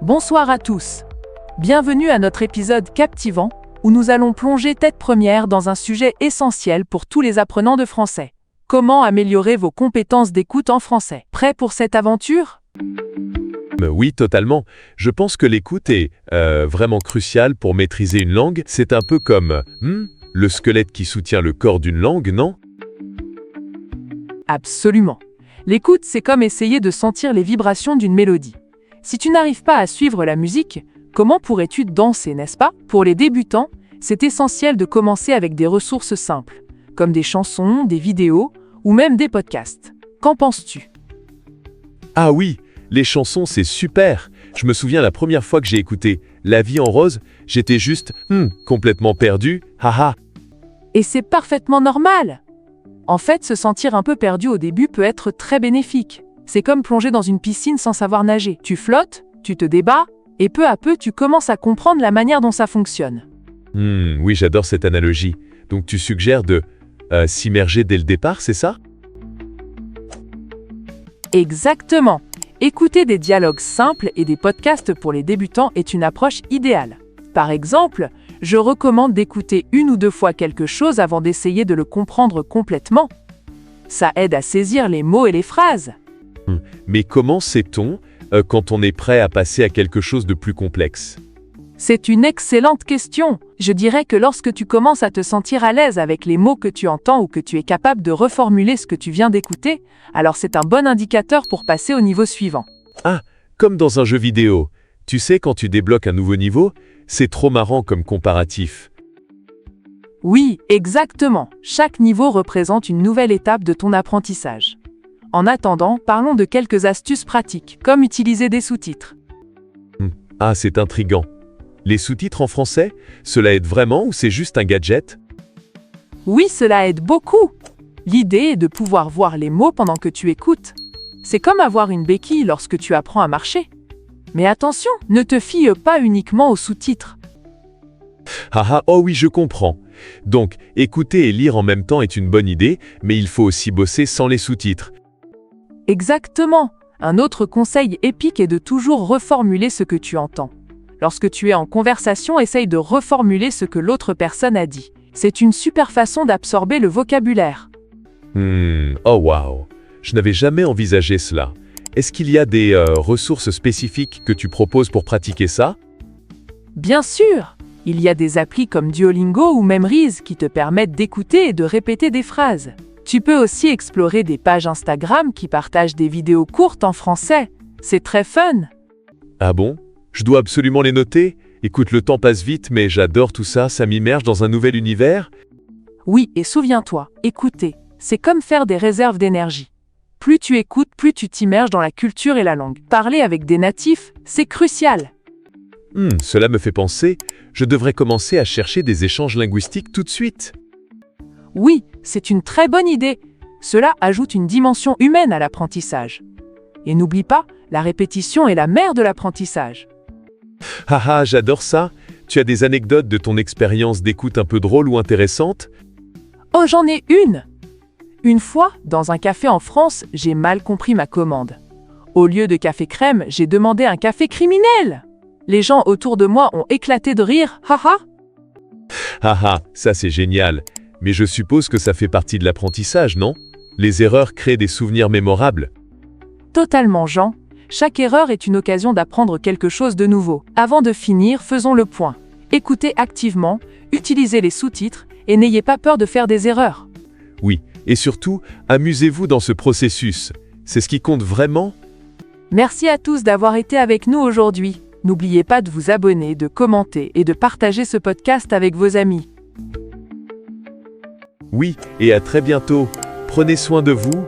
Bonsoir à tous. Bienvenue à notre épisode captivant où nous allons plonger tête première dans un sujet essentiel pour tous les apprenants de français. Comment améliorer vos compétences d'écoute en français? Prêt pour cette aventure? Oui, totalement. Je pense que l'écoute est vraiment cruciale pour maîtriser une langue. C'est un peu comme le squelette qui soutient le corps d'une langue, non? Absolument. L'écoute, c'est comme essayer de sentir les vibrations d'une mélodie. Si tu n'arrives pas à suivre la musique, comment pourrais-tu danser, n'est-ce pas? Pour les débutants, c'est essentiel de commencer avec des ressources simples, comme des chansons, des vidéos ou même des podcasts. Qu'en penses-tu? Ah oui, les chansons, c'est super. Je me souviens la première fois que j'ai écouté La vie en rose, j'étais juste complètement perdu, haha. Et c'est parfaitement normal. En fait, se sentir un peu perdu au début peut être très bénéfique. C'est comme plonger dans une piscine sans savoir nager. Tu flottes, tu te débats, et peu à peu, tu commences à comprendre la manière dont ça fonctionne. Oui, j'adore cette analogie. Donc tu suggères de s'immerger dès le départ, c'est ça? Exactement. Écouter des dialogues simples et des podcasts pour les débutants est une approche idéale. Par exemple, je recommande d'écouter 1 ou 2 fois quelque chose avant d'essayer de le comprendre complètement. Ça aide à saisir les mots et les phrases. Mais comment sait-on quand on est prêt à passer à quelque chose de plus complexe? C'est une excellente question. Je dirais que lorsque tu commences à te sentir à l'aise avec les mots que tu entends ou que tu es capable de reformuler ce que tu viens d'écouter, alors c'est un bon indicateur pour passer au niveau suivant. Ah, comme dans un jeu vidéo. Tu sais, quand tu débloques un nouveau niveau, c'est trop marrant comme comparatif. Oui, exactement. Chaque niveau représente une nouvelle étape de ton apprentissage. En attendant, parlons de quelques astuces pratiques, comme utiliser des sous-titres. Ah, c'est intriguant. Les sous-titres en français, cela aide vraiment ou c'est juste un gadget? Oui, cela aide beaucoup. L'idée est de pouvoir voir les mots pendant que tu écoutes. C'est comme avoir une béquille lorsque tu apprends à marcher. Mais attention, ne te fie pas uniquement aux sous-titres. Oh oui, je comprends. Donc, écouter et lire en même temps est une bonne idée, mais il faut aussi bosser sans les sous-titres. Exactement. Un autre conseil épique est de toujours reformuler ce que tu entends. Lorsque tu es en conversation, essaye de reformuler ce que l'autre personne a dit. C'est une super façon d'absorber le vocabulaire. Oh waouh, je n'avais jamais envisagé cela. Est-ce qu'il y a des ressources spécifiques que tu proposes pour pratiquer ça? Bien sûr. Il y a des applis comme Duolingo ou Memrise qui te permettent d'écouter et de répéter des phrases. Tu peux aussi explorer des pages Instagram qui partagent des vidéos courtes en français. C'est très fun. Ah bon? Je dois absolument les noter? Écoute, le temps passe vite, mais j'adore tout ça, ça m'immerge dans un nouvel univers. Oui, et souviens-toi, écouter, c'est comme faire des réserves d'énergie. Plus tu écoutes, plus tu t'immerges dans la culture et la langue. Parler avec des natifs, c'est crucial. Cela me fait penser, je devrais commencer à chercher des échanges linguistiques tout de suite. Oui, c'est une très bonne idée. Cela ajoute une dimension humaine à l'apprentissage. Et n'oublie pas, la répétition est la mère de l'apprentissage. J'adore ça. Tu as des anecdotes de ton expérience d'écoute un peu drôle ou intéressante? Oh, j'en ai une! Une fois, dans un café en France, j'ai mal compris ma commande. Au lieu de café crème, j'ai demandé un café criminel! Les gens autour de moi ont éclaté de rire, Ça c'est génial. Mais je suppose que ça fait partie de l'apprentissage, non? Les erreurs créent des souvenirs mémorables. Totalement, Jean. Chaque erreur est une occasion d'apprendre quelque chose de nouveau. Avant de finir, faisons le point. Écoutez activement, utilisez les sous-titres et n'ayez pas peur de faire des erreurs. Oui, et surtout, amusez-vous dans ce processus. C'est ce qui compte vraiment. Merci à tous d'avoir été avec nous aujourd'hui. N'oubliez pas de vous abonner, de commenter et de partager ce podcast avec vos amis. Oui, et à très bientôt. Prenez soin de vous.